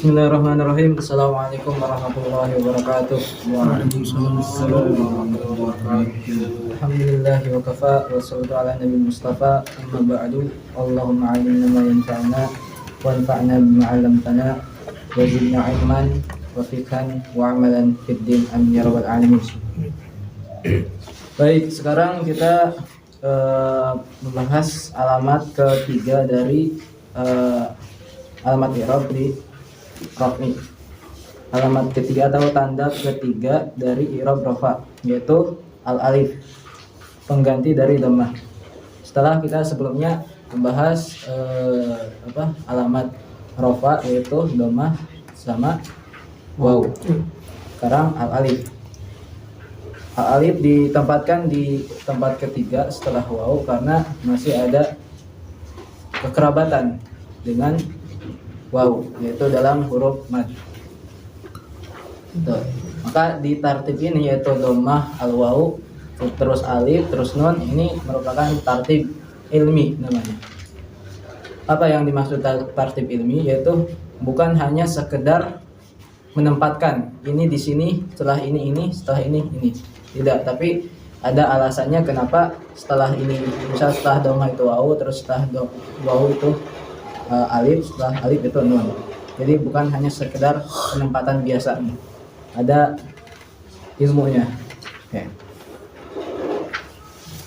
Bismillahirrahmanirrahim. Assalamualaikum warahmatullahi wabarakatuh. Waalaikumsalam warahmatullahi wabarakatuh. Alhamdulillahi wa kafa wa salatu ala nabi mustafa amma ba'du. Allahumma alimna ma yanfa'una wa anfa'na bima 'allamtana wa zidna ilman wa fiqhan wa amalan fid din amin ya rabbal alamin. Baik, sekarang kita membahas alamat ketiga dari alamat i'rab di raf'i. Alamat ketiga atau tanda ketiga dari i'rab rafa, yaitu al-alif, pengganti dari dhammah. Setelah kita sebelumnya membahas alamat rafa, yaitu dhammah sama waw. Sekarang al-alif. Al-alif ditempatkan di tempat ketiga setelah waw karena masih ada kekerabatan dengan waw, yaitu dalam huruf mad. Maka di tartib ini yaitu dhammah al-waw, terus alif, terus nun, ini merupakan tartib ilmi namanya. Apa yang dimaksud tartib ilmi? Yaitu bukan hanya sekedar menempatkan ini di sini, setelah ini, setelah ini. Tidak, tapi ada alasannya kenapa setelah ini, misal setelah dhammah itu waw, terus setelah waw itu alif, setelah alif itu nun. Jadi bukan hanya sekedar penempatan biasa, ada ilmunya. Oke.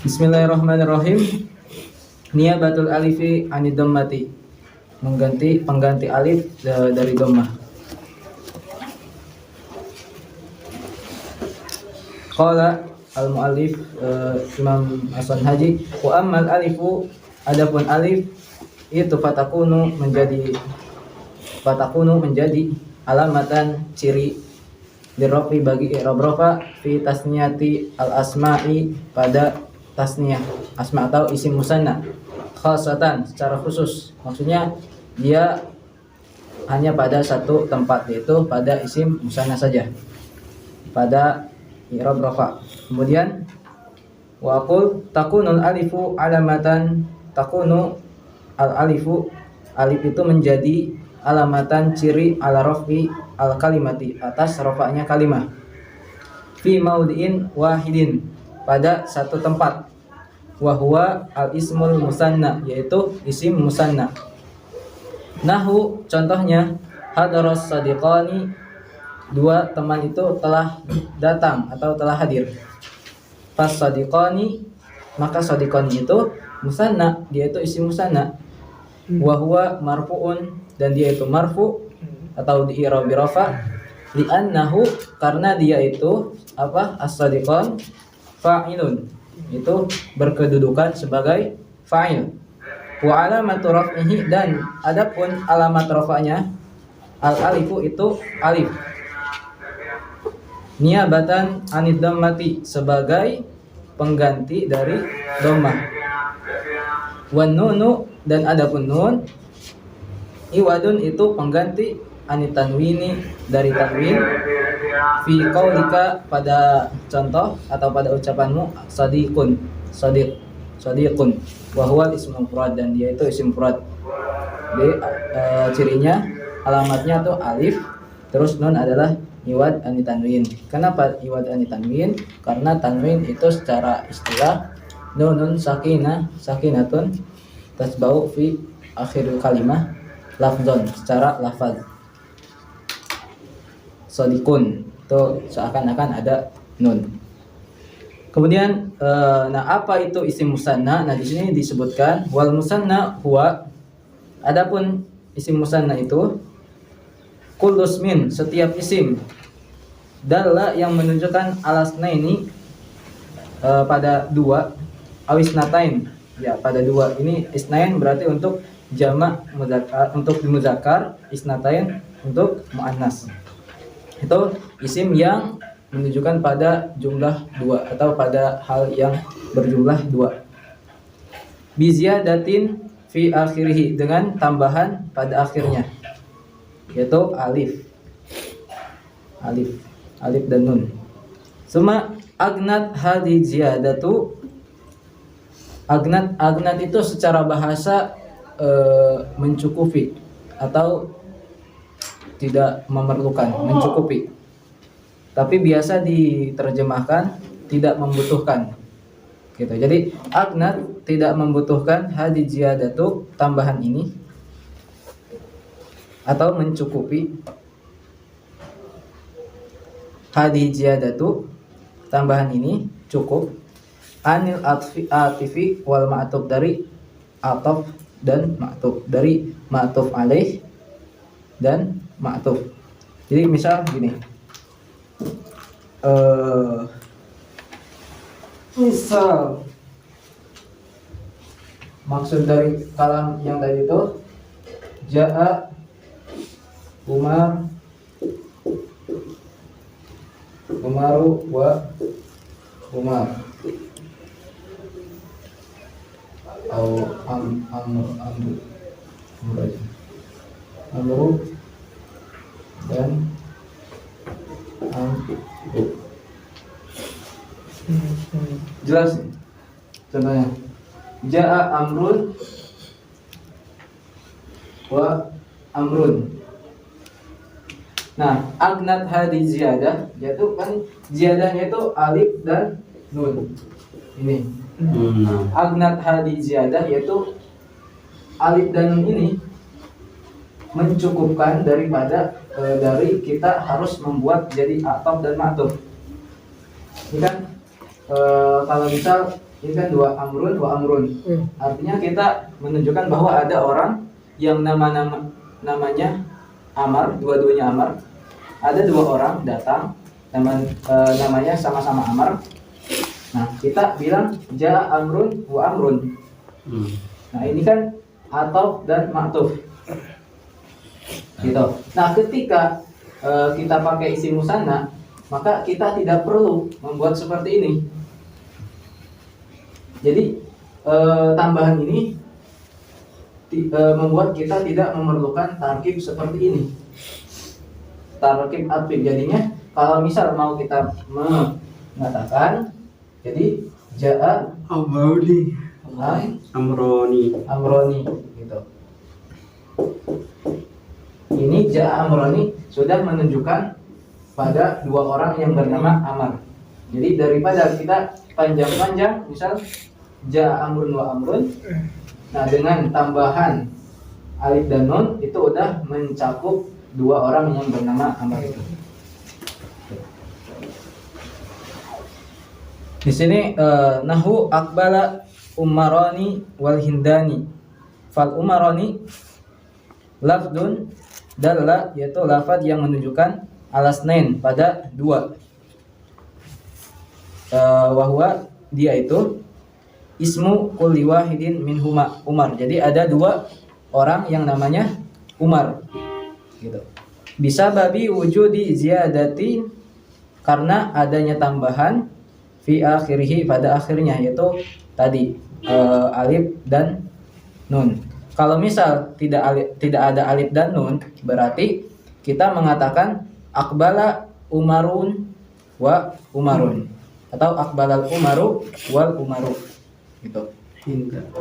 Bismillahirrahmanirrahim. Niyabatul alifi anid dhammati, pengganti alif dari dhammah. Qala al-muallif Imam Hasan Haji, wa ammal alifu, adapun alif itu fatakunu menjadi alamatan ciri lirafi bagi i'rab rafa fi tasniyati al-asma'i, pada tasniyah asma atau isim musanna, khasatan secara khusus. Maksudnya dia hanya pada satu tempat, yaitu pada isim musanna saja, pada i'rab rafa. Kemudian wa aqul takunul alifu alamatan, takunu al-alifu, alif itu menjadi alamatan ciri ala rafi al-kalimati, atas rafa'nya kalimah, fi maudhi'in wahidin, pada satu tempat, wa huwa al-ismul musanna, yaitu isim musanna. Nahu, contohnya, hadaras sadiqani, dua teman itu telah datang atau telah hadir. Fas sadiqani, maka sadiqani itu musanna, dia itu isim musanna. Wa huwa marfu'un, dan dia itu marfu atau di i'rab rafa, li'annahu, karena dia itu as-sadiqan fa'ilun, itu berkedudukan sebagai fa'il. Wa alamatu raf'ihi, dan adapun alamat rafa'nya al-alifu itu alif, niyabatan anid dhammati, sebagai pengganti dari dhammah. Wan nunu, dan adapun nun, iwadun, itu pengganti anit tanwini, dari tanwin, fi qaulika, pada contoh atau pada ucapanmu, sadiqun, wa huwa ismul mufrad, dan dia itu isim mufrad. Jadi cirinya, alamatnya tuh alif, terus nun adalah iwad anit tanwin. Kenapa iwad anit tanwin? Karena tanwin itu secara istilah nunun sakinatun tasbau fi akhiril kalimah lafzon, secara lafaz. Sadiqun itu seakan-akan ada nun. Kemudian apa itu isim musanna? Nah, di sini disebutkan wal musanna huwa, adapun isim musanna itu kullu ismin, setiap isim, dalla, yang menunjukkan alasna ini pada dua, awisnatain, ya pada dua. Ini isnain berarti untuk jamak muzakkar, untuk muzakkar, isnatain untuk muannas. Itu isim yang menunjukkan pada jumlah dua atau pada hal yang berjumlah dua. Bi ziyadatin fi akhirih, dengan tambahan pada akhirnya, yaitu alif dan nun. Suma agnat hadi ziyadatu, agnat itu secara bahasa mencukupi atau tidak memerlukan, mencukupi. Tapi biasa diterjemahkan tidak membutuhkan. Gitu. Jadi aghnat tidak membutuhkan, hadhi ziyadatu tambahan ini, atau mencukupi. Hadhi ziyadatu tambahan ini cukup. Anil atifi wal ma'tuf, dari ataf dan ma'tuf, dari ma'tuf alaih dan ma'tuf. Jadi misal gini, misal maksud dari kalam yang tadi itu ja'a Umaru wa Umar, atau Amru dan Amru. Jelas nih? Contohnya ja'a Amrun wa Amrun. Nah, aghnat hadhi ziyadah, yaitu kan ziyadahnya itu alif dan nun. Ini. Aghnat hadhi ziyadah, yaitu alif dan nun ini mencukupkan daripada dari kita harus membuat jadi ataf dan ma'tuf. Ini kan kalau misal ini kan dua amrun wa amrun. Artinya kita menunjukkan bahwa ada orang yang namanya Amar, dua-duanya Amar. Ada dua orang datang, namanya sama-sama Amar. Nah, kita bilang ja amrun wa amrun. Nah, ini kan ataf dan ma'tuf. Gitu. Nah, ketika kita pakai isim musanna, maka kita tidak perlu membuat seperti ini. Jadi tambahan ini membuat kita tidak memerlukan tarkib seperti ini, tarkib atfif. Jadinya kalau misal mau kita mengatakan jadi ja'a Amroni gitu. Ini ja'a Amroni sudah menunjukkan pada dua orang yang bernama Amar. Jadi daripada kita panjang-panjang, misal ja'a Amrun wa Amrun, nah dengan tambahan alif dan nun itu udah mencakup dua orang yang bernama Amar itu. Di sini nahu akbala umarani wal hindani. Fal umarani lafdun dalla, yaitu lafaz yang menunjukkan alasnain, pada dua. Wahwa, dia itu ismu kulli wahidin minhuma Umar. Jadi ada dua orang yang namanya Umar. Gitu. Bisa babi wujudi ziyadati, karena adanya tambahan fi akhirih, pada akhirnya, yaitu tadi alif dan nun. Kalau misal tidak ada alif dan nun, berarti kita mengatakan akbala Umarun wa Umarun, atau akbalal Umaru wal Umaru gitu.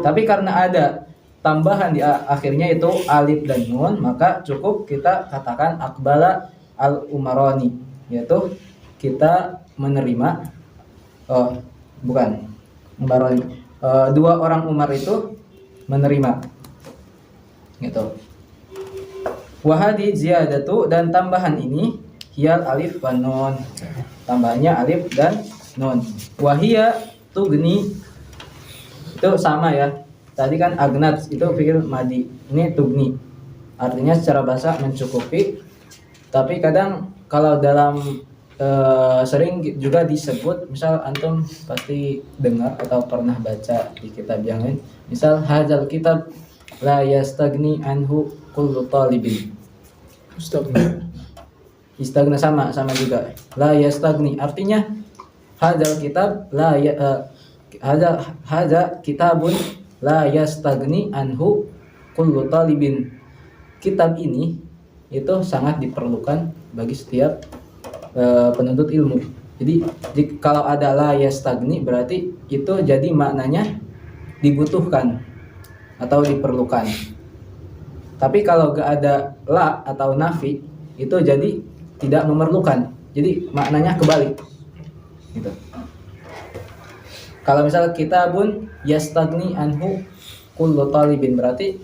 Tapi karena ada tambahan di akhirnya itu alif dan nun, maka cukup kita katakan akbala al Umaroni, yaitu kita menerima Umaroni, dua orang Umar itu menerima gitu. Wahadi ziyadatu, dan tambahan ini hiyal alif wan nun, tambahannya alif dan nun. Wahia tugni, itu sama ya. Tadi kan agnat itu fi'il madi, ini tugni, artinya secara bahasa mencukupi. Tapi kadang kalau dalam sering juga disebut, misal antum pasti dengar atau pernah baca di kitab yang lain, misal hadzal kitab la yastagni anhu kullu talibin. Istagna sama juga. La yastagni artinya hadzal kitab la hadza kitabun la yastagni anhu kullu talibin. Kitab ini itu sangat diperlukan bagi setiap penuntut ilmu. Jadi kalau ada la yastagni, berarti itu jadi maknanya dibutuhkan atau diperlukan. Tapi kalau gak ada la atau nafi, itu jadi tidak memerlukan. Jadi maknanya kebalik. Gitu. Kalau misal kitabun yastagni anhu kullu talibin, berarti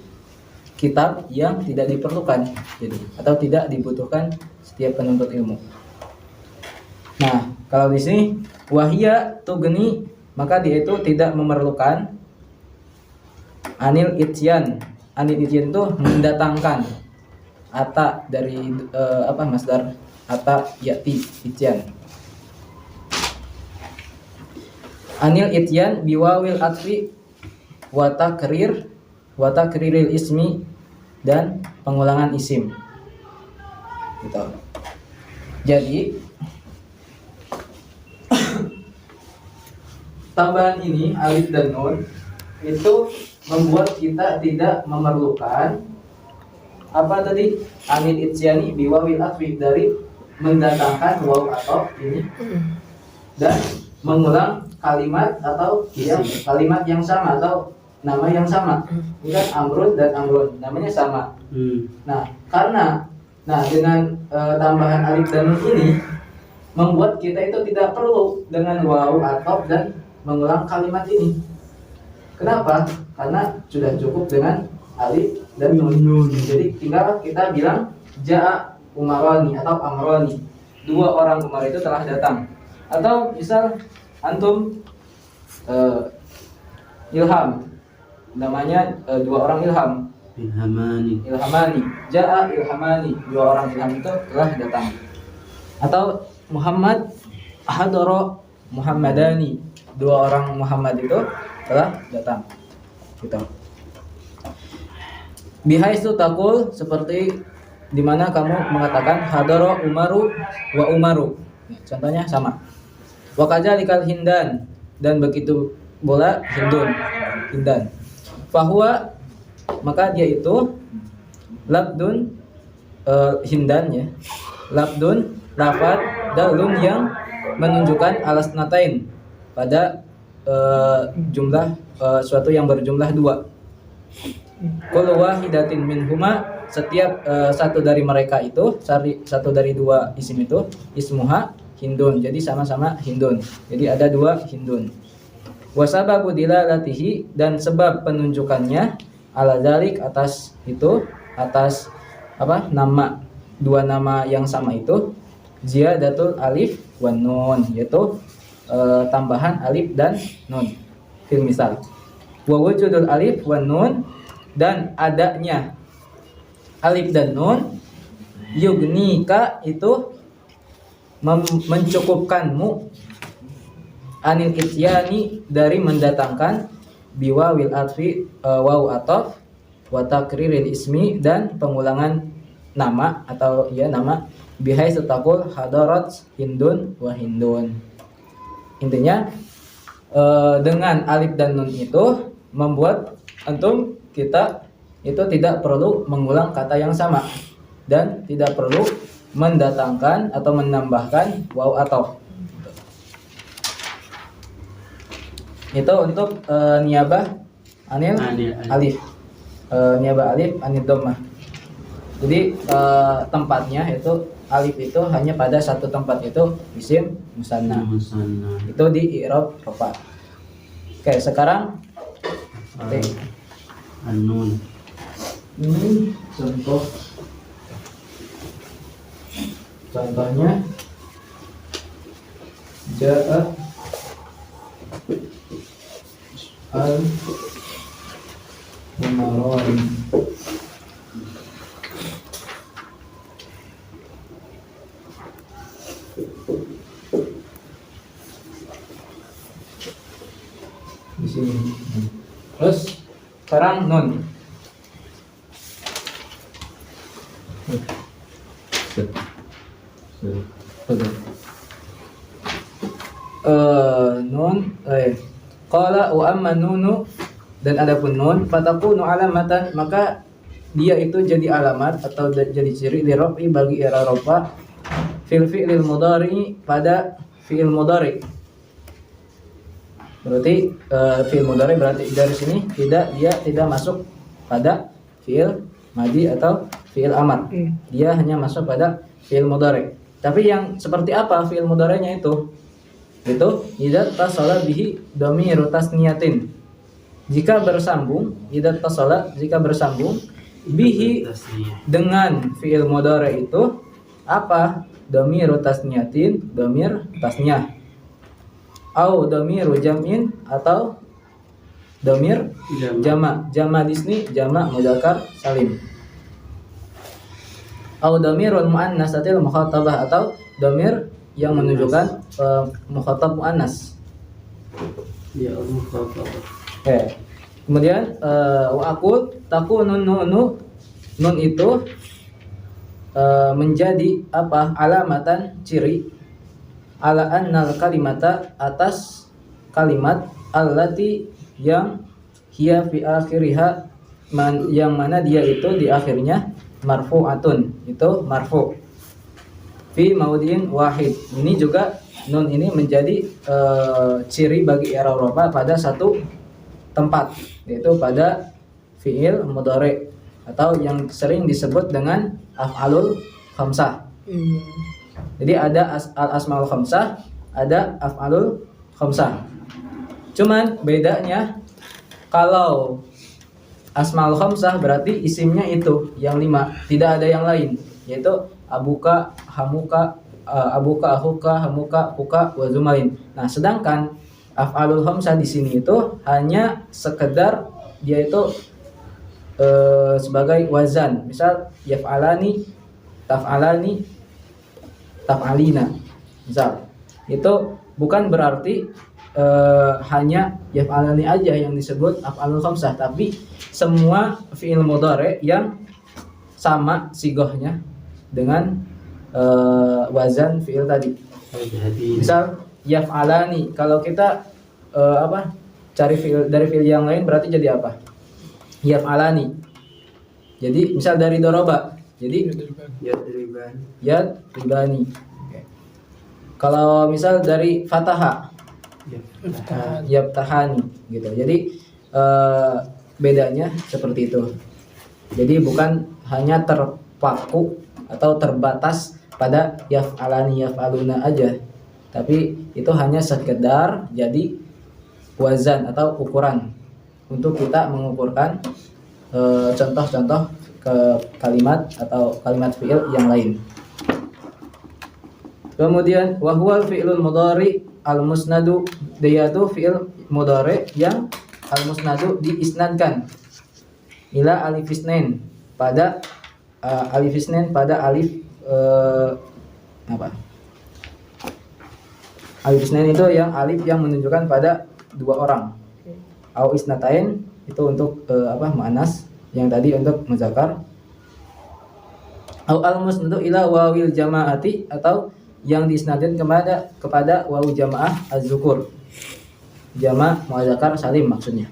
kitab yang tidak diperlukan, jadi atau tidak dibutuhkan setiap penuntut ilmu. Nah, kalau di sini wahia tugni, maka dia itu tidak memerlukan anil ityan. Anil ityan itu mendatangkan. Ata dari masdar ata yati ityan. Anil ityan biwawil atfi wa takriril ismi, dan pengulangan isim. Gitu. Jadi tambahan ini alif dan nun itu membuat kita tidak memerlukan apa tadi, anil itsyani biwawil atfi, dari mendatangkan waw atau ini dan mengulang kalimat atau kalimat yang sama atau nama yang sama. Ini kan amrun dan amrun, namanya sama. Nah, dengan tambahan alif dan nun ini membuat kita itu tidak perlu dengan waw atau dan mengulang kalimat ini. Kenapa? Karena sudah cukup dengan alif dan nun. Jadi tinggal kita bilang ja'a umarani atau amrani, 2 orang Umar itu telah datang. Atau misal antum ilham, namanya 2 orang ilham, ilhamani, ja'a ilhamani, 2 orang ilham itu telah datang. Atau Muhammad hadara muhammadani, 2 orang Muhammad itu telah datang. Gitu. Bihaisu takul, seperti dimana kamu mengatakan hadara umaru wa umaru, contohnya sama. Wa kadzalikal hindan, dan begitu pula hindan. Fahuwa, maka dia itu labdun, hindan ya, labdun lafad dalun yang menunjukkan alas natain, pada jumlah suatu yang berjumlah 2. Kullu wahidatin minhuma, setiap satu dari mereka itu, satu dari 2 isim itu, ismuha hindun, jadi sama-sama hindun. Jadi ada 2 hindun. Wasababu dilalatihi, dan sebab penunjukannya ala dzalik, atas itu, atas nama, 2 nama yang sama itu, ziyadatul alif wan nun, yaitu tambahan alif dan nun. Fil misal wa wujudul alif wan nun, dan adanya alif dan nun, yugnika itu mencukupkanmu, anil ityani, dari mendatangkan biwawil atfi, waw ataf, wa takriril ismi, dan pengulangan nama atau nama, bihai setakul hadarat hindun wa hindun. Intinya dengan alif dan nun itu membuat antum, kita itu tidak perlu mengulang kata yang sama dan tidak perlu mendatangkan atau menambahkan waw ataf. Itu untuk niabah anil alif, niabah alif anil dhammah. Jadi tempatnya itu alif itu hanya pada satu tempat, itu isim musanna. Itu di i'rab rafa. Oke, sekarang an-nun. Ini contohnya ja'a al-umarani. Di sini. Terus sekarang nun. Nun qala wa amma nunu, dan adapun nun fatakunu alamatan, maka dia itu jadi alamat atau jadi ciri li rafi, bagi i'rab fil fi'lil mudhari, pada fi'il mudhari. Berarti fi'il mudhari, berarti dari sini dia tidak masuk pada fi'il madi atau fi'il amar. Dia hanya masuk pada fi'il mudhari. Tapi yang seperti apa fi'il mudhari'nya itu? Itu idza tasala bihi dhamiru tasniyatin. Jika bersambung, jika bersambung bihi dengan fi'il mudhari itu apa? Dhamiru tasniyatin, dhamir tasniyah. Au dhamiru jam'in atau dhamir jama'. Jama' di sini jama' mudzakkar salim. Au dhamirul muannatsatil mukhatabah atau dhamir yang menunjukkan mukhatab muannas. Ya mukhatabah. Oke. Kemudian wa aqul takunun nun itu menjadi apa? Alamatan ciri ala annal kalimata atas kalimat allati yang hiya fi akhiriha yang mana dia itu di akhirnya marfu'atun, itu marfu' fi maudin wahid. Ini juga nun ini menjadi ciri bagi i'rab rafa pada satu tempat, yaitu pada fi'il mudhari atau yang sering disebut dengan af'alul khamsah. Jadi ada al-asmaul khamsah, ada af'alul khamsah. Cuman bedanya kalau asmaul khamsah berarti isimnya itu yang 5, tidak ada yang lain, yaitu abuka, hamuka, abuka, ahuka, hamuka, fuka, wa zumain. Nah, sedangkan af'alul khamsah di sini itu hanya sekedar dia itu sebagai wazan. Misal yaf'alani, taf'alani, taf'alina. Misal, itu bukan berarti hanya yaf'alani aja yang disebut af'alul khamsah, tapi semua fi'il mudhari yang sama sigohnya dengan wazan fi'il tadi. Misal yaf'alani, kalau kita cari fi'il dari fi'il yang lain berarti jadi apa? Yaf'alani. Jadi misal dari doroba, jadi yadribani. Okay. Kalau misal dari fataha, yaftahani gitu. Jadi bedanya seperti itu. Jadi bukan hanya terpaku atau terbatas pada yaf'alani, yaf'aluna aja, tapi itu hanya sekedar jadi wazan atau ukuran untuk kita mengukurkan contoh-contoh ke kalimat atau kalimat fi'il yang lain. Kemudian wahwal fi'lul mudhari al-musnadu, dia itu fi'il mudhari yang al-musnadu diisnadkan ila alif isnain, pada alif isnain, pada alif alif isnain itu yang alif yang menunjukkan pada dua orang. Au isnatain itu untuk muannas, yang tadi untuk muzakkar. Au al-musnadu ila wawil jamaati, atau yang diisnadkan kepada wawu jamaah az-zukur, jama' muzakkar salim maksudnya.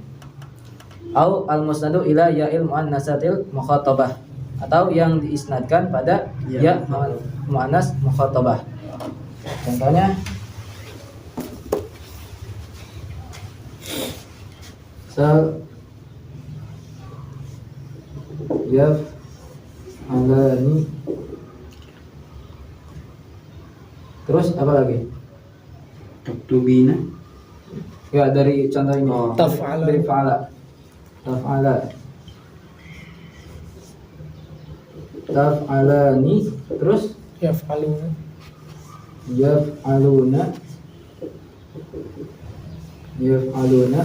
Au al-musnadu ila ya'il muannatsatil mukhatabah, atau yang diisnadkan pada ya muannas mukhatabah. Contohnya yaf'alani. Terus apa lagi? Taktubina. Ya, dari contoh ini. Taf'ala. Dari fa'ala. Taf'alani. Terus Yaf'aluna. yaf'aluna.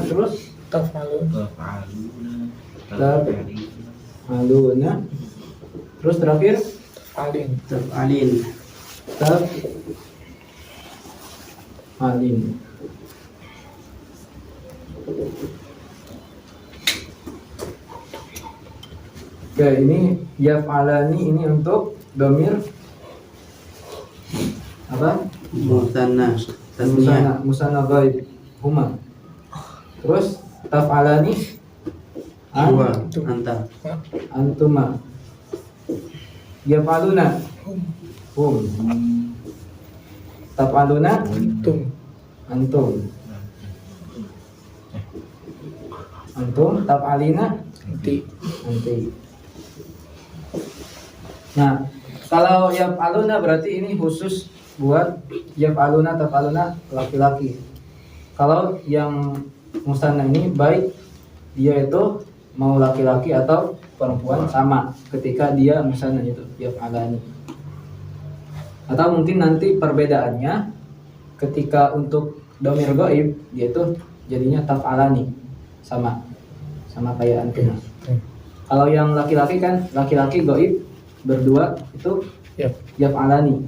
Terus Taf'aluna. taf'aluna. Terus terakhir Alin. Taf'alin. taf'alin. Oke, ini yaf'alani ini untuk dhamir apa? Musanna. Tasniyah. Musanna ghaib huma. Terus taf'alani Huwa. Anta. antuma. Yaf'aluna hum. Taf'aluna Antum. antum. Taf'alina Anti. anti. Nah, kalau yaf'aluna berarti ini khusus buat yaf'aluna taf'aluna laki-laki. Kalau yang musanna ini baik dia itu mau laki-laki atau perempuan sama ketika dia musanna itu yaf'alani. Atau mungkin nanti perbedaannya ketika untuk dhamir ghaib dia itu jadinya taf'alani sama kayak antum. Kalau yang laki-laki kan laki-laki ghaib berdua itu Yap. yaf'alani.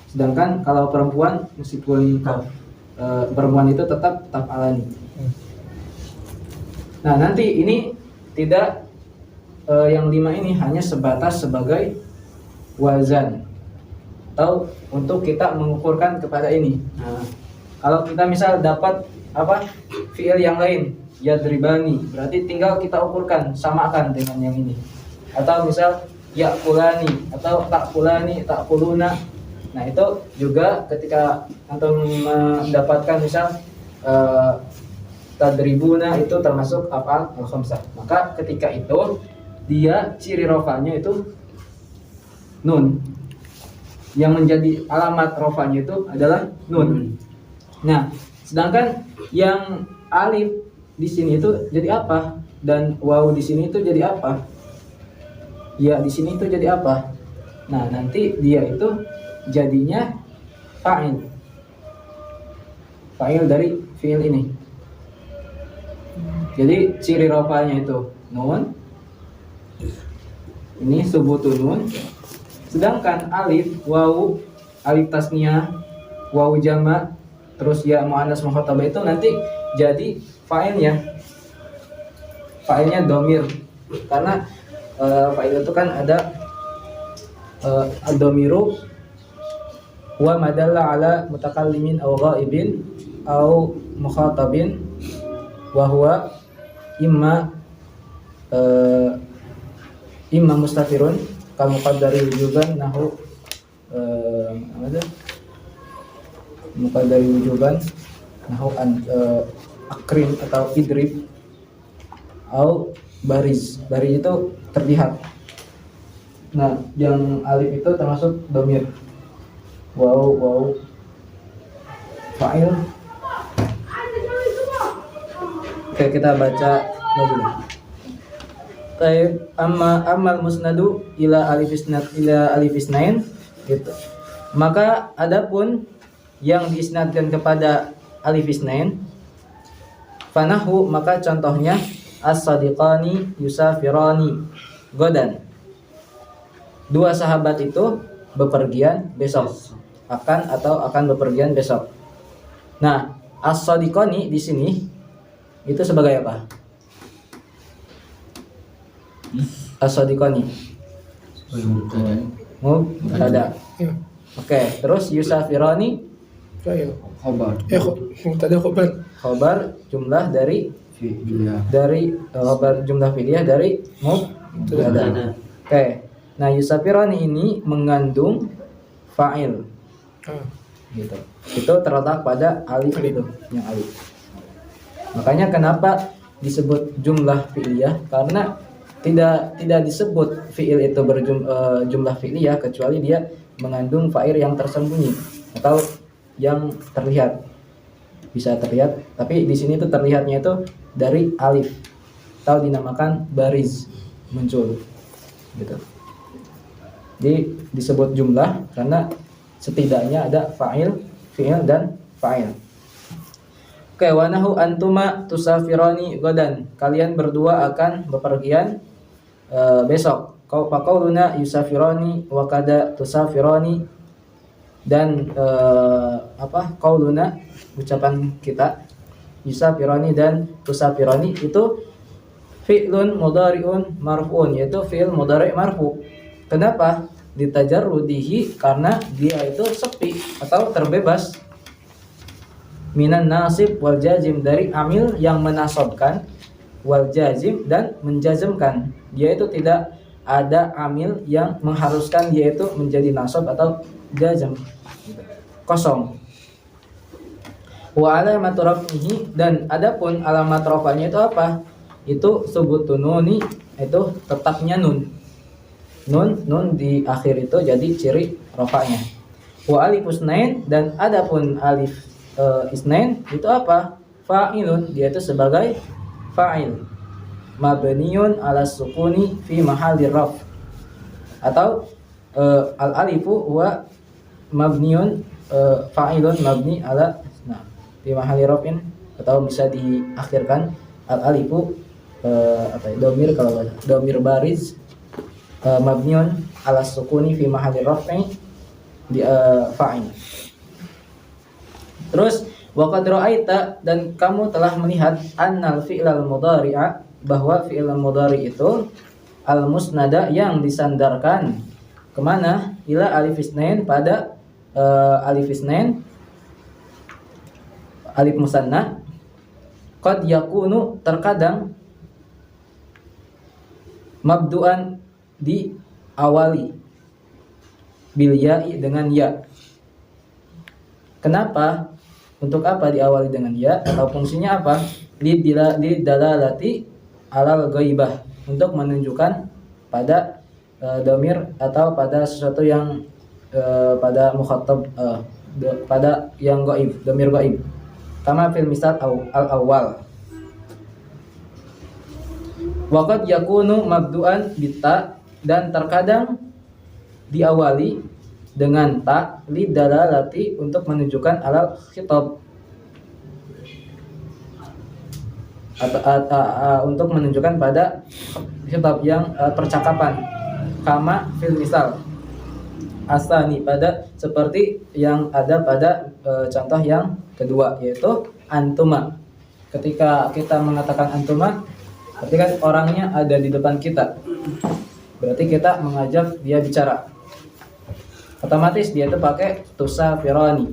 Sedangkan kalau perempuan meskipun perempuan itu tetap taf'alani. Nah, nanti ini tidak yang 5 ini hanya sebatas sebagai wazan atau untuk kita mengukurkan kepada ini. Nah, kalau kita misal dapat fiil yang lain yadribani, berarti tinggal kita ukurkan samakan dengan yang ini. Atau misal ya'kulani atau ta'kuluna. Nah, itu juga ketika antum mendapatkan misal tadribuna itu termasuk af'al al-khamsah. Maka ketika itu dia ciri rofanya itu nun. Yang menjadi alamat rofanya itu adalah nun. Nah, sedangkan yang alif di sini itu jadi apa? Dan waw di sini itu jadi apa? Ya, di sini itu jadi apa? Nah, nanti dia itu jadinya fa'il. Fa'il dari fi'il ini. Jadi ciri rofanya itu nun. Ini subutun nun. Sedangkan alif, waw, alif tasniyah, waw jama', terus ya muannas mukhatabah itu nanti jadi fa'ilnya. Fa'ilnya dhamir. Karena fa'il itu kan ada ad-dhamiru wa madalla ala mutakallimin aw ghaibin aw mukhatabin wa huwa imma mustatirun kal muqaddari wujuban nahu muqaddari wujuban nahu akrim atau idrib atau baris itu terlihat. Nah, yang alif itu termasuk dhamir. Waw fa'il. Oke, kita baca lagi. Taib amal musnadu ila alif isnain gitu. Maka adapun yang diisnadkan kepada alif isnain fanahu, maka contohnya as-sadiqani yusafirani godan. Dua sahabat itu bepergian besok. Akan bepergian besok. Nah, as-sadiqani di sini itu sebagai apa? As-sadiqani mubtada. Ya. Oke, terus yusafirani Fa'il. Khobar. Mubtada khabar jumlah dari Fi'liyah. khabar jumlah fi'liyah dari mubtada. Oke. Nah, yusafirani ini mengandung fa'il. Gitu. Itu terletak pada alif itu, yang alif. Makanya kenapa disebut jumlah fi'liyah? Karena tidak disebut fi'il itu berjumlah fi'liyah kecuali dia mengandung fa'il yang tersembunyi atau yang terlihat. Bisa terlihat, tapi di sini tuh terlihatnya itu dari alif atau dinamakan bariz, muncul. Gitu. Jadi disebut jumlah karena setidaknya ada fa'il, fi'il dan fa'il. Oke, wa nahu antuma tusafirani godan. Kalian berdua akan bepergian besok. Qauluna yusafirani wa kada tusafirani. Dan qauluna ucapan kita yusafirani dan tusafirani itu fi'lun mudhari'un marfu'un, yaitu fi'il mudhari' marfu'. Kenapa? Ditajarrudihi, karena dia itu sepi atau terbebas minan nasib wal jazim, dari amil yang menasabkan, wal jazim dan menjazmkan. Dia itu tidak ada amil yang mengharuskan dia itu menjadi nasab atau jazm. Kosong. Wa alamatu raf'ihi, dan adapun alamat rafanya itu apa? Itu subutun nuni, itu tetapnya nun. nun di akhir itu jadi ciri rofa'nya. Wa alif isnain, dan adapun alif isnain itu apa? Fa'ilun, dia itu sebagai fa'il. Mabniun ala sukuni fi mahalli raf. Atau al alifu wa mabniun fa'ilun mabni ala fi mahalli rafin, atau bisa diakhirkan al alifu domir, kalau domir bariz mabniun ala sukuni fi mahalli rafin di fa'il. Terus wa qad ra'aita, dan kamu telah melihat annal fi'lal mudhari'a, bahwa fi'il mudhari itu al musnada yang disandarkan kemana? Ila alif isnain, pada alif isnain, alif musanna. Qad yakunu, terkadang, mabdu'an, diawali, bil ya'i, dengan ya. Kenapa? Untuk apa diawali dengan ya? Atau fungsinya apa? Lidalalati alal ghaibah, untuk menunjukkan pada domir atau pada sesuatu yang pada mukhatab, pada yang gaib, domir gaib. Kama fil misal al-awwal. Waqad yakunu mabdu'an bita, dan terkadang diawali dengan ta, lidalalati, untuk menunjukkan alal khitab, atau untuk menunjukkan pada khitab yang percakapan. Kama fil misal asani, pada seperti yang ada pada contoh yang kedua, yaitu antuma. Ketika kita mengatakan antuma, berarti kan orangnya ada di depan kita, berarti kita mengajak dia bicara, otomatis dia itu pakai tusafirani,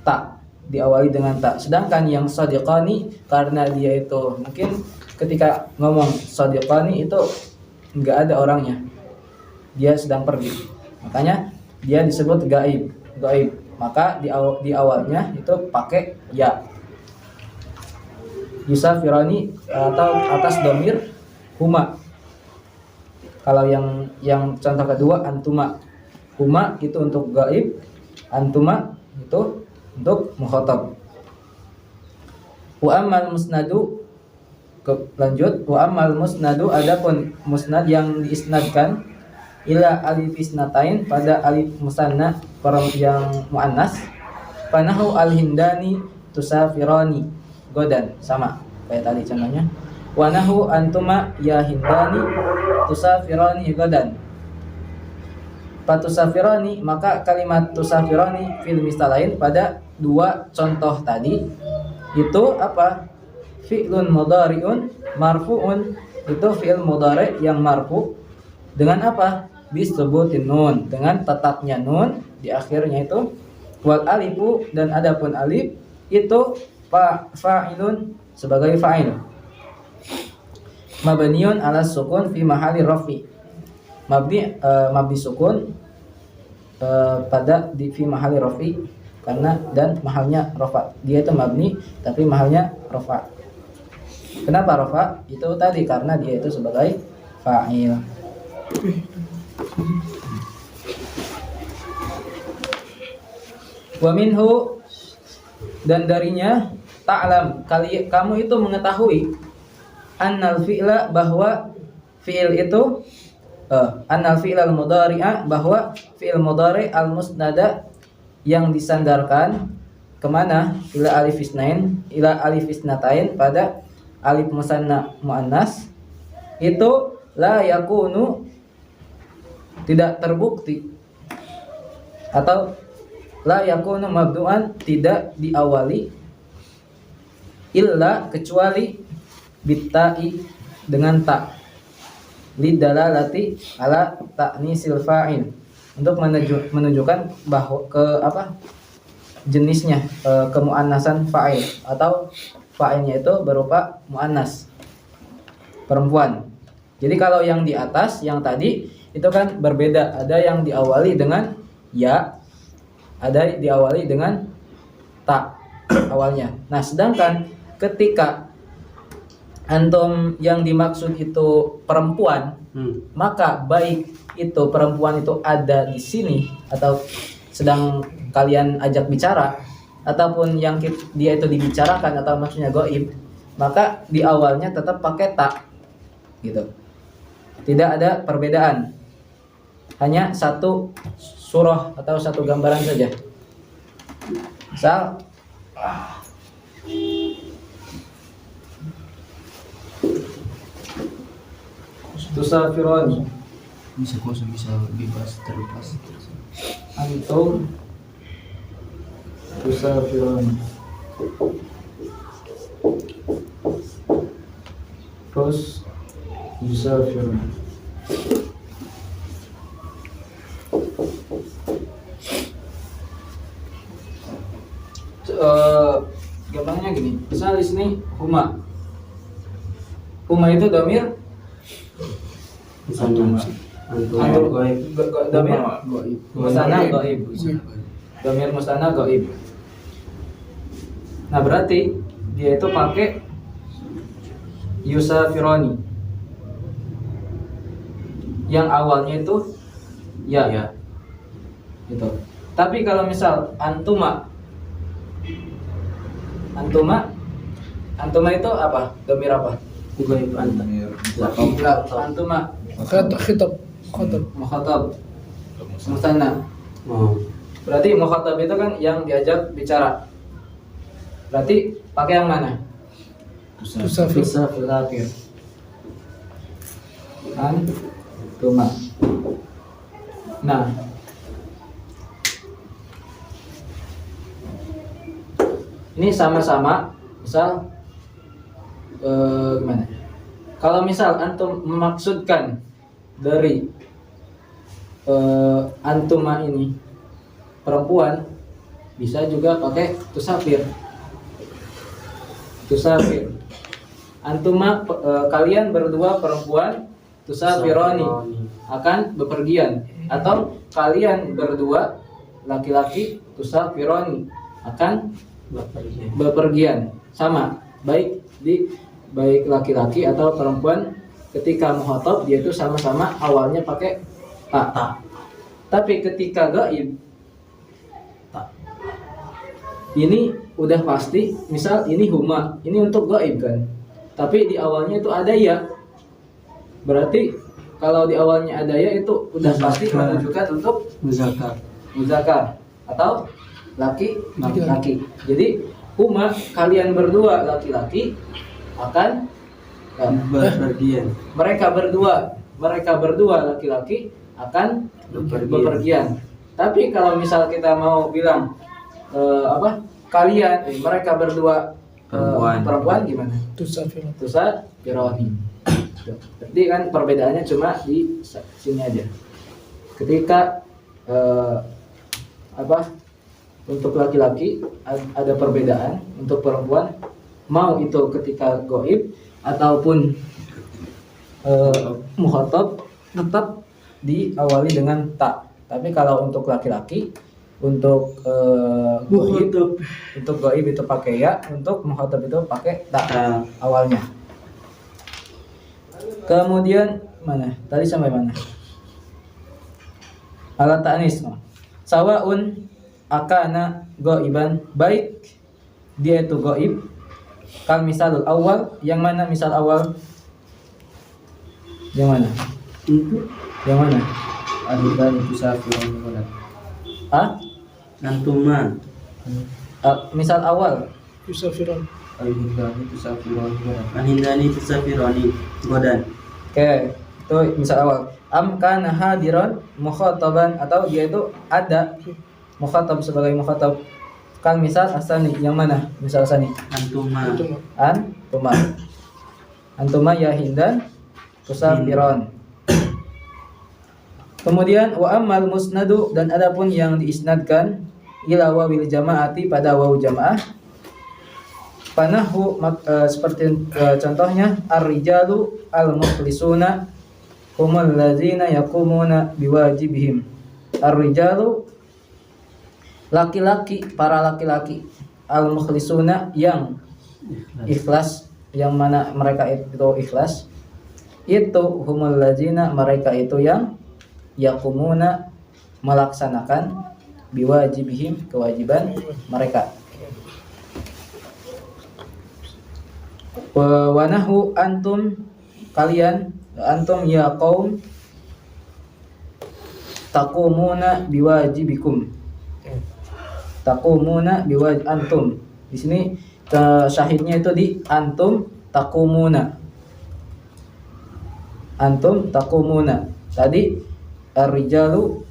tak, diawali dengan tak. Sedangkan yang sadiqani, karena dia itu mungkin ketika ngomong sadiqani itu enggak ada orangnya, dia sedang pergi, makanya dia disebut gaib, maka di awalnya itu pakai ya. Yusafirani, atau atas domir huma. Kalau yang contoh kedua antuma, huma itu untuk gaib, antuma itu untuk mukhatab. Wa ammal musnadu, lanjut, wa ammal musnadu, adapun musnad yang diisnadkan ila alif isnatain, pada alif musanna yang muannas, panahu al-hindani tusafirani godan, sama kayak tadi contohnya. Wa nahu antuma ya hindani tusafirani godan. Patusafirani, maka kalimat tusafirani fil misalain, pada dua contoh tadi itu apa? Fi'lun mudhari'un marfu'un, itu fi'il mudhari' yang marfu dengan apa? Bisubutin nun, dengan tetapnya nun di akhirnya itu. Wal alifu, dan adapun alif itu fa'ilun, sebagai fa'il. Mabniun ala sukun fi mahalli rafi, mabni sukun pada di fi mahalli rafi, karena dan mahalnya rafa, dia itu mabni tapi mahalnya rafa. Kenapa rafa? Itu tadi karena dia itu sebagai fa'il. Wa minhu, dan darinya, ta'lam, kamu itu mengetahui, annal fi'la, bahwa fi'il itu annal fi'lal mudhari'a, bahwa fi'il mudhari' al musnada yang disandarkan kemana? Ila alif isnain, ila alif isnatain, pada alif musanna muannas, itu la yakunu, tidak terbukti, atau la yakunu mabdu'an, tidak diawali, illa, kecuali, bitta'i, dengan ta, lidalalati ala ta'nisil fa'il, untuk menunjukkan bahwa jenisnya, kemuannasan fa'il, atau fa'ilnya itu berupa muannas, perempuan. Jadi kalau yang di atas, yang tadi itu kan berbeda, ada yang diawali dengan ya, ada diawali dengan ta awalnya. Nah, sedangkan ketika antum yang dimaksud itu perempuan, maka baik itu perempuan itu ada di sini atau sedang kalian ajak bicara ataupun yang dia itu dibicarakan atau maksudnya goib, maka di awalnya tetap pakai tak gitu. Tidak ada perbedaan. Hanya satu surah atau satu gambaran saja. Misal tusafirun, Bisa kosong, bisa bebas, terlepas. antum tusafirun, terus yusafirun. Gampangnya gini, misal di sini huma itu domir Antum. domir musana goib, domir musana goib. Nah berarti dia itu pakai yusafironi yang awalnya itu ya. Gitu. Tapi kalau misal antuma itu apa? Domir apa? Goib anta. Antuma Khitab. mukhatab musanna. Oh. Berarti mukhatab itu kan yang diajak bicara. Berarti pakai yang mana? Tusafir. Tusafir. Antuma. Nah, ini sama-sama, misal gimana? Kalau misal antum memaksudkan dari antuma ini perempuan, bisa juga pakai tusafir. Antuma kalian berdua perempuan, tusafironi akan bepergian, atau kalian berdua laki-laki, tusafironi akan bepergian. Sama, baik laki-laki atau perempuan ketika mukhatab dia itu sama-sama awalnya pakai ta. Tapi ketika gaib ini udah pasti, misal ini huma, ini untuk gaib kan. Tapi di awalnya itu ada ya. Berarti kalau di awalnya ada ya itu udah pasti menunjukkan untuk muzakkar atau laki-laki. Jadi huma kalian berdua laki-laki akan Bepergian. mereka berdua laki-laki akan bepergian. Tapi kalau misal kita mau bilang mereka berdua perempuan gimana? Tusafironi. Berarti kan perbedaannya cuma di sini aja. Ketika untuk laki-laki ada perbedaan, untuk perempuan mau itu ketika gaib ataupun mukhatab tetap diawali dengan tak. Tapi kalau untuk laki-laki, untuk gaib itu pakai ya, untuk mukhatab itu pakai tak awalnya. Kemudian mana? Tadi sampai mana? Alat ta'nis. Sawaun akana ghaiban, baik dia itu gaib. Kal misalul awal, yang mana misal awal? Yang mana? Yang mana? Adibani tusafirun. Antuma. Misal awal. Tusafirun. Al-Hindani tusafirun. Al-Hindani tusafirani. Godan. Oke, itu misal awal. Am kana hadiran mukhataban, atau dia itu ada mukhatab sebagai mukhatab. Kan misal asani, yang mana? Misal asani. Antuma ya Hindan tusafiron. Kemudian wa ammal musnadu, dan adapun yang diisnadkan ila wawil jamaati pada waw jamaah. Panahu seperti contohnya ar-rijalu al-mukhlisuna humul ladzina yaqumuna biwajibihim. Ar-rijalu laki-laki, para laki-laki, al-mukhlisuna yang ikhlas, yang mana mereka itu ikhlas, Itu humul ladzina, mereka itu yang yakumuna, melaksanakan biwajibihim, kewajiban mereka. Wa nahu antum, kalian, antum ya qaum taqumuna biwajibikum. Taqumuna antum. Di sini syahidnya itu di antum taqumuna. Antum taqumuna. Tadi ar-rijalu,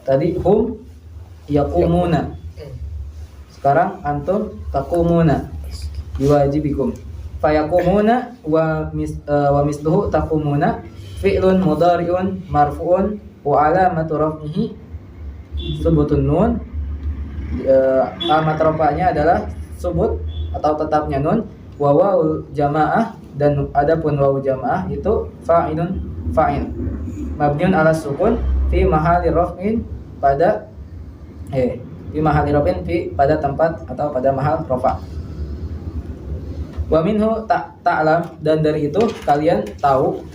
tadi hum yaqumuna. Sekarang antum taqumuna biwajibikum. Fayaqumuna wa misluhu taqumuna fi'lun mudhari'un marfu'un wa alamatu raf'ihi subutun nun. Alamat rafa'nya adalah subut atau tetapnya nun, wa waul jamaah, dan adapun wawu jamaah itu fa'ilun, fa'il mabniun ala sukun fi mahalli raf'in, pada fi mahalli raf'in, pada tempat atau pada mahal rafa'. Wa minhu ta'lam, dan dari itu kalian tahu,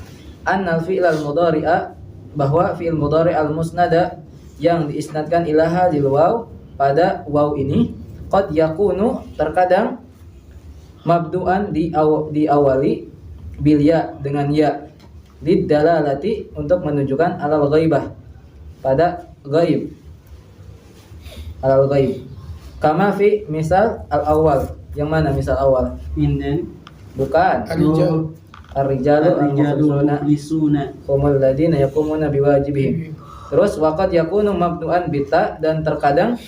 annal fi'lal mudhari'a, bahwa fi'il mudhari' al musnada, yang diisnadkan ila hadhil waw, pada waw ini, qad yakunu, terkadang, mabdu'an, diawali bil ya, dengan ya, lidalalati, untuk menunjukkan alal ghaibah, pada ghaib, alal ghaib. Kama fi misal al awal. Yang mana misal awal? Inden. Bukan. Ar-rijal. Ar-rijalu al-muflisuna humul ladzina yaqumuna biwajibihim. Terus waqad yakunu mabdu'an bita, dan terkadang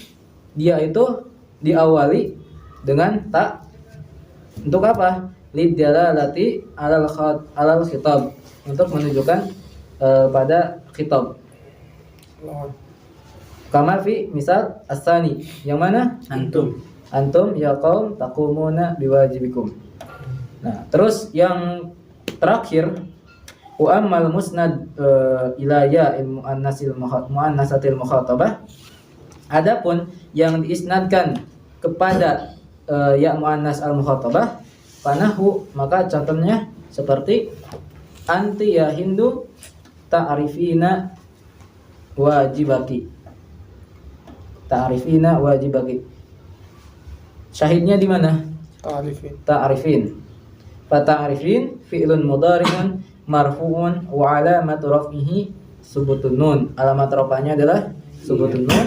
dia itu diawali dengan ta. Untuk apa? Lidalalati alal khitab, untuk menunjukkan pada khitab. Kama fi misal as-sani. Yang mana? Antum. Antum ya qaum taqumuna biwajibikum. Nah, terus yang terakhir, wa ammal musnad ila ya'il muannasatil mukhatabah. Adapun yang diisnadkan kepada ya muannas al mukhatabah, panahu, maka contohnya seperti anti ya Hindu ta'rifina wajibaki. Ta'rifina wajibaki. Syahidnya di mana? Ta'rifin. Ta'rifin. Fa ta'rifin fi'lun mudhari'un marfu'un wa alamatu raf'ihi subutun nun. Alamat rafa'nya adalah subutun nun.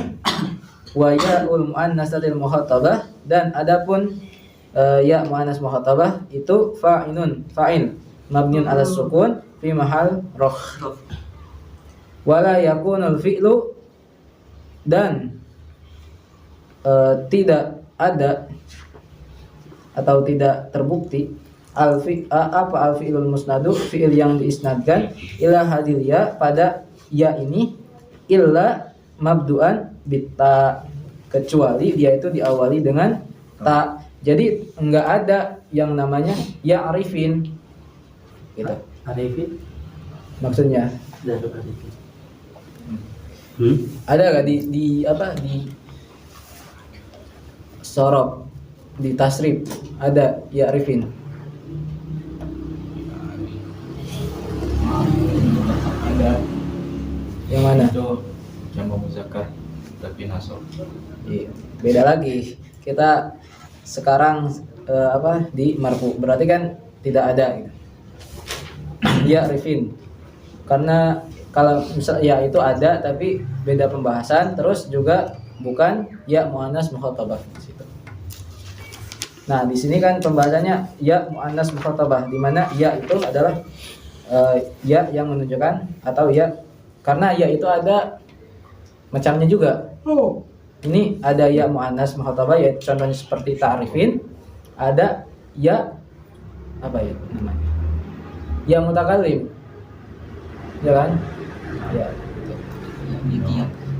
Wa ya'ul muannasatil mukhatabah, dan adapun ya muannas mukhatabah itu fa'ilun, fa'il mabniun 'ala sukun fi mahal raf'. Wala yakunul fi'lu, dan tidak ada atau tidak terbukti al-fi'lul musnadu, fi'il yang diisnadkan ila hadil ya, pada ya ini, illa mabdu'an bitta, kecuali dia itu diawali dengan ta. Jadi enggak ada yang namanya ya arifin gitu. Arifin Maksudnya dari arifin. ada enggak di apa, di sorob, di tasrif ada ya arifin? Ada. Yang mana? Itu jamu muzakkar tapi nasab. Iya, beda lagi. Kita sekarang di marfu, berarti kan tidak ada gitu. Ya arifin. Karena kalau misal ya itu ada tapi beda pembahasan, terus juga bukan ya muannas mukhatabah di situ. Nah, di sini kan pembahasannya ya muannas mukhatabah, di mana ya itu adalah ya yang menunjukkan, atau ya karena ya itu ada macamnya juga. Ini ada ya muannas mukhatabah, ya contohnya seperti ta'rifin. Ada ya apa ya namanya? Ya mutakallim. Ya kan? Ya.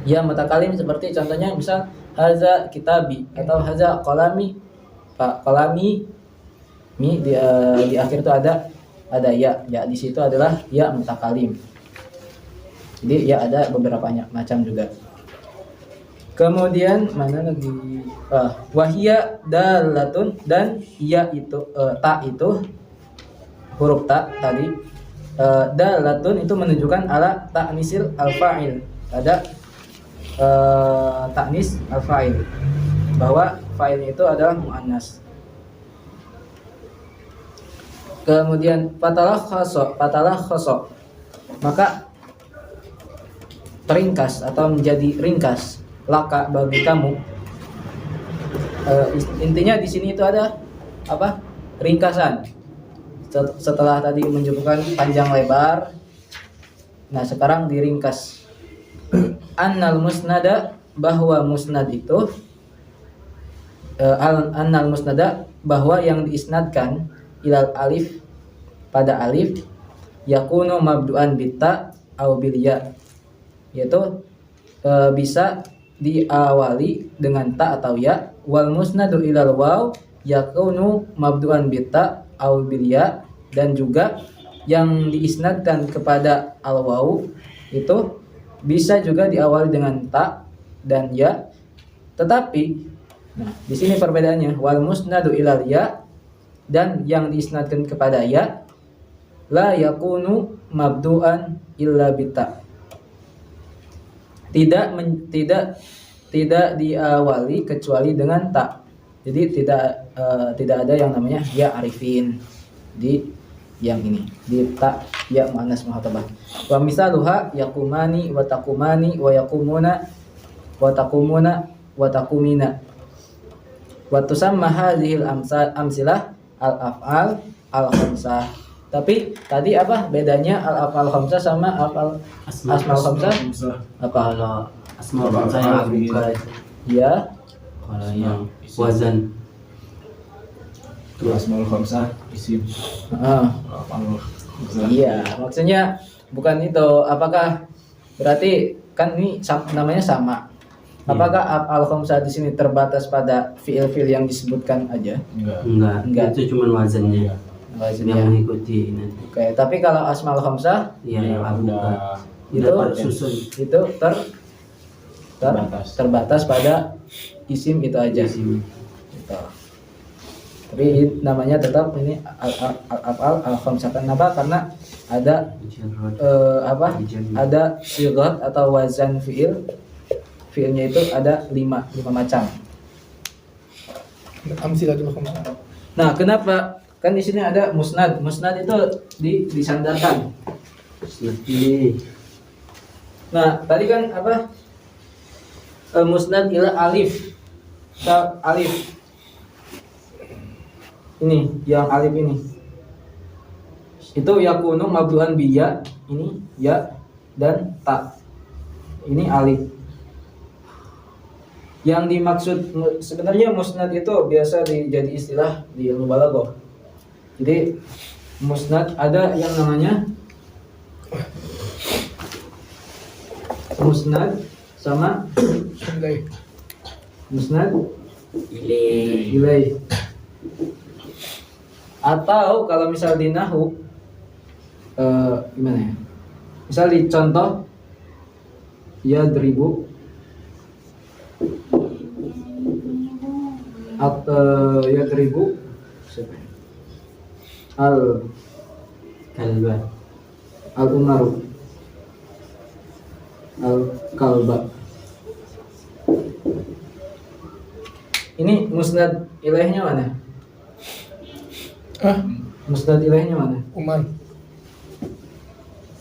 Ya mutakallim seperti contohnya misal haza kitabi atau haza qalami. Pak qalami di akhir itu ada ya di situ adalah ya mutakallim. Jadi ya ada beberapa macam juga. Kemudian mana lagi? Wahia dalatun, dan ya itu ta itu huruf ta tadi Dalatun itu menunjukkan ala ta'nisil al-fa'il, pada ta'nis al-fa'il, bahwa fa'ilnya itu adalah muannas. Kemudian fatalah khoso, maka teringkas atau menjadi ringkas, laka bagi kamu. Intinya di sini itu ada apa? Ringkasan. Setelah tadi menunjukkan panjang lebar, nah sekarang diringkas. Annal musnada, bahwa musnad itu annal musnada, bahwa yang diisnadkan ilal alif, pada alif, yakunu mabdu'an bita au bil ya, yaitu bisa diawali dengan ta atau ya. Wal musnadu ilal waw yakunu mabdu'an bita au bil ya, dan juga yang diisnadkan kepada al waw itu bisa juga diawali dengan ta dan ya. Tetapi nah di sini perbedaannya, wal musnadu ilal ya, dan yang diisnadkan kepada ya, la yakunu mabdu'an illa bita, tidak diawali kecuali dengan ta. Jadi tidak ada yang namanya ya arifin di yang ini, di ta ya muannas muhatabah. Wa misaluha yakumani wa takumani wa yakumuna wa takumuna wa takumina. Wa tusamma hadhil amsilah al-af'al al-khamsah. Tapi tadi apa bedanya al-af'al khamsah sama asmaul khamsah? Apa? Kalau asmaul khamsah yang bukan, Ya. kalau yang wazan Itu asmaul khamsah isim. Af'al khamsah. Iya, maksudnya bukan itu. Apakah berarti kan ini namanya sama? Apakah af'al khamsah di sini terbatas pada fiil-fiil yang disebutkan aja? Enggak. Enggak. itu cuma wazannya Maksudnya. yang mengikuti nanti. Oke, tapi kalau asmaul khamsah Iya, yang bukan itu dapat susun. itu Terbatas. terbatas pada isim itu aja. Isim. Gitu. Tapi namanya tetap ini af'al al-khamsah. Kenapa? Karena ada Jarrod. ada sighat atau wazan fiil. Fiilnya itu ada lima macam. Amsilatul khamsah. Nah, kenapa? Kan di sini ada musnad. Musnad itu disandarkan. Ini Nah, tadi kan apa? Musnad ila alif. Alif. Ini, yang alif ini. Itu yakunu mabdu'an bi ya, ini ya dan ta. Ini alif. Yang dimaksud sebenarnya musnad itu biasa jadi istilah di ilmu balaghah. Jadi musnad ada yang namanya musnad sama Sundai. musnad ilai. Atau kalau misal di nahwu gimana ya? Misal di contoh ya deribu atau ya deribu al kalba. umaru al kalba. Ini musnad ilaihnya mana? Musnad ilaihnya mana? Umar.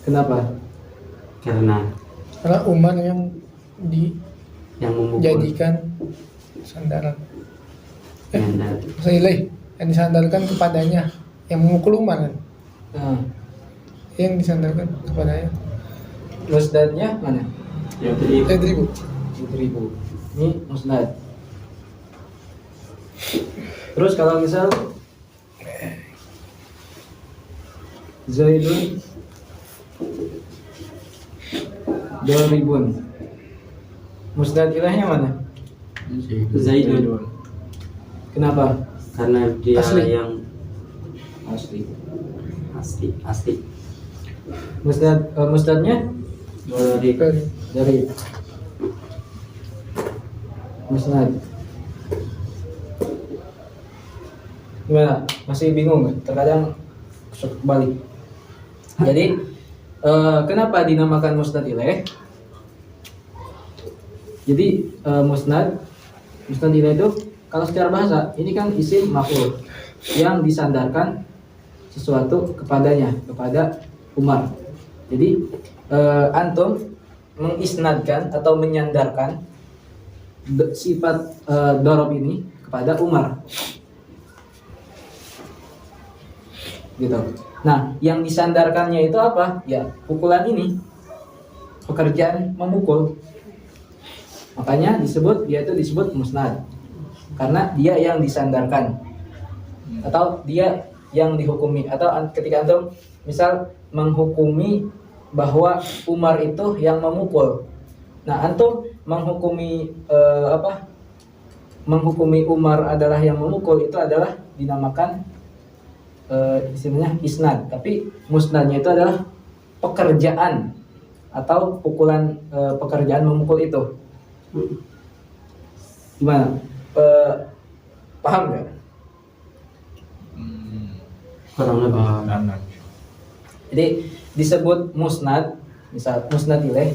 Kenapa? Karena Karena Umar yang yang memukul dijadikan sandaran. nyandar. Masa ilaih yang disandarkan kepadanya, yang memukul Umar kan? Nah, Yang disandarkan kepadanya. musnadnya mana? Ya tadi Ribu. Ribu. Ini musnad. Terus kalau misal Zaidun 2000, musnad ilahnya mana? Zaidun. Kenapa? Karena dia Asli. yang Asli. asli. Musnadnya dari musnad. Gimana? Masih bingung nggak? Terkadang balik. Jadi kenapa dinamakan musnad ilaih? Jadi musnad ilaih itu kalau secara bahasa ini kan isim maf'ul yang disandarkan sesuatu kepadanya, kepada Umar. Jadi antum mengisnadkan atau menyandarkan sifat dorob ini kepada Umar. Gitu. Nah, yang disandarkannya itu apa? Ya, pukulan ini. Pekerjaan memukul. Makanya dia itu disebut musnad. Karena dia yang disandarkan. Atau dia yang dihukumi, atau ketika antum misal menghukumi bahwa Umar itu yang memukul. Nah, antum menghukumi menghukumi Umar adalah yang memukul, itu adalah dinamakan istilahnya isnad. Tapi musnadnya itu adalah pekerjaan atau pukulan, pekerjaan memukul itu. Gimana? Paham nggak? Kurang lebih. Jadi disebut musnad, misal musnad ilaih,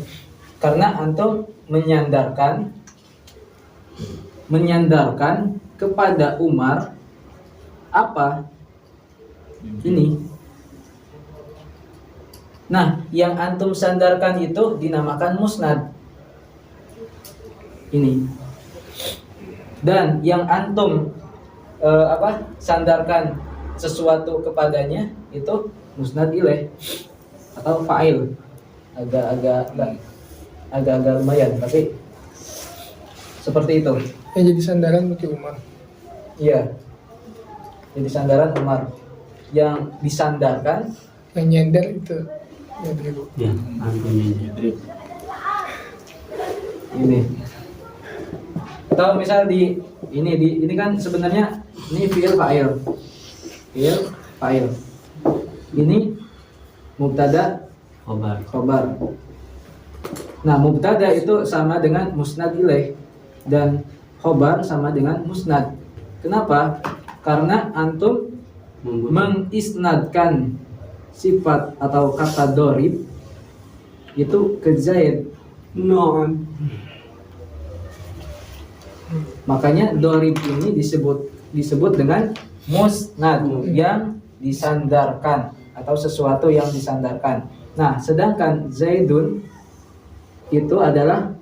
karena antum menyandarkan kepada Umar apa ini. Nah, yang antum sandarkan itu dinamakan musnad ini. Dan yang antum sandarkan sesuatu kepadanya itu musnad ilaih atau fa'il. Agak lumayan, tapi seperti itu. Yang jadi sandaran bagi Umar. Iya. Jadi sandaran Umar. Yang disandarkan, Yang nyender itu ya dulu. Ya, antumnya. ini. Atau misal ini kan sebenarnya ini fi'il fa'il. Fi'il fa'il. Ini mubtada khobar. Nah, mubtada itu sama dengan musnad ilaih dan khobar sama dengan musnad. Kenapa? Karena antum mengisnadkan sifat atau kata dorib itu ke Zaid. No'am. Makanya dorib ini disebut dengan musnad, yang disandarkan atau sesuatu yang disandarkan. Nah, sedangkan Zaidun itu adalah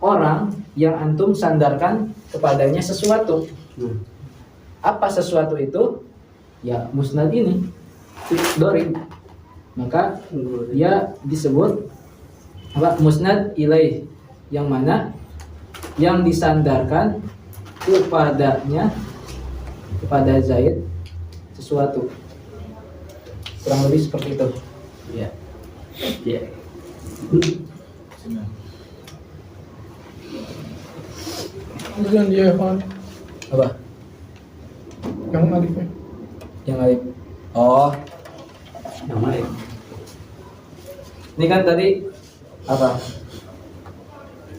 orang yang antum sandarkan kepadanya sesuatu. Apa sesuatu itu? Ya, musnad ini dorib. Maka dia disebut musnad ilaih, yang mana yang disandarkan kepadanya, kepada Zaid sesuatu. Kurang lebih seperti itu. Ya. Ya. Itu yang dia hafal, Apa? yang alifnya. Yang alif. Oh, Yang lain. ini kan tadi apa?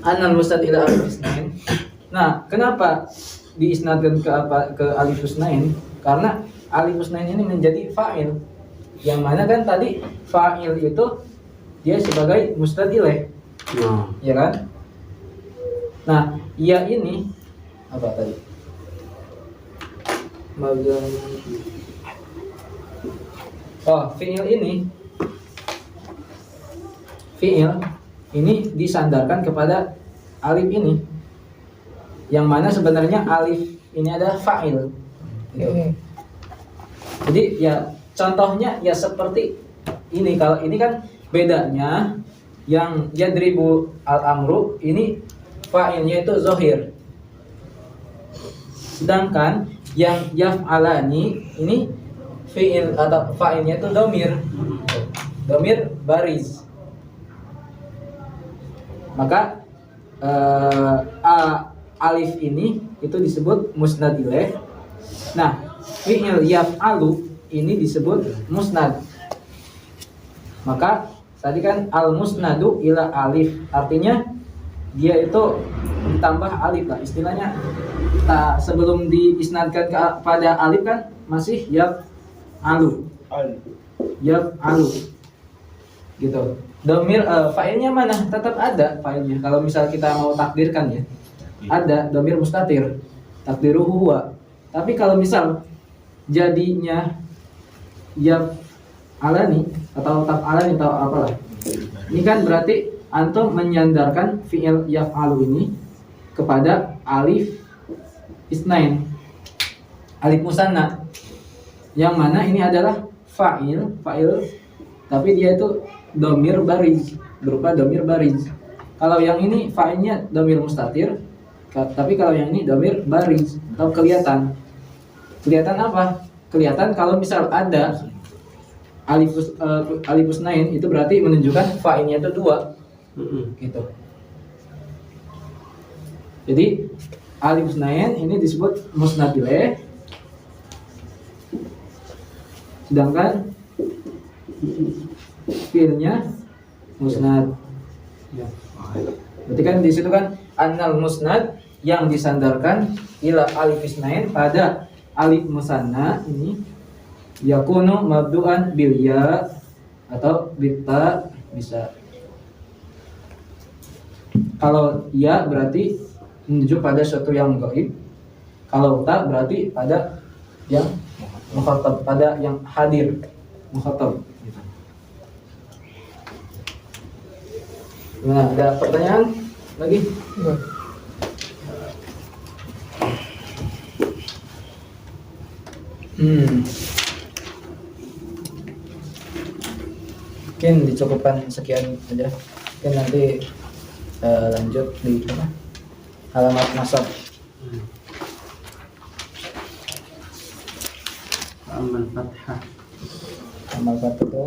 Anal musnad ila alif isnain. Nah, kenapa diisnadkan ke alif isnain? Karena alif isnain ini menjadi fa'il. Yang mana kan tadi fa'il itu dia sebagai musnad ilaih, Nah, ya kan? Nah, ya ini apa tadi? Fi'il ini disandarkan kepada alif ini, yang mana sebenarnya alif ini adalah fa'il gitu. Jadi ya contohnya ya seperti ini. Kalau ini kan bedanya, yang yadribu al-amru ini fa'ilnya itu zahir, sedangkan yang yaf'alani ini fi'il atau fa'ilnya itu domir bariz. Maka alif ini itu disebut musnad ilaih. Nah, fi'il yaf'alu ini disebut musnad. Maka tadi kan al musnadu ila alif, artinya dia itu ditambah alif lah istilahnya. Sebelum diisnadkan kepada alif kan masih yaf'alu. gitu. Domir fa'ilnya mana? Tetap ada fa'ilnya. Kalau misal kita mau takdirkan ya, ada domir mustatir, takdiruhu huwa. Tapi kalau misal jadinya ya alani atau taf alani atau apalah, ini kan berarti antum menyandarkan fi'il yaf'alu ini kepada alif isnain, alif musanna, yang mana ini adalah fa'il, tapi dia itu domir bariz, berupa domir bariz. Kalau yang ini fa'ilnya domir mustatir, tapi kalau yang ini domir bariz atau kelihatan. Kelihatan apa? Kelihatan kalau misal ada alif usnain, itu berarti menunjukkan fa'ilnya itu 2 gitu. Jadi alif usnain ini disebut musnad ilaih, sedangkan fi'ilnya musnad. Ya. Berarti kan di situ kan annal musnad yang disandarkan ila alif isnain pada alif musanna ini yakunu mabdu'an bil ya atau bita bisa. Kalau ya berarti menunjuk pada sesuatu yang gaib. Kalau ta berarti pada yang mukhatab, pada yang hadir, mukhatab gitu. Nah, ada pertanyaan lagi? Enggak. Mungkin dicukupkan sekian saja. Mungkin nanti lanjut di mana? Halamat nasab. Amal Fathah. Amal kata itu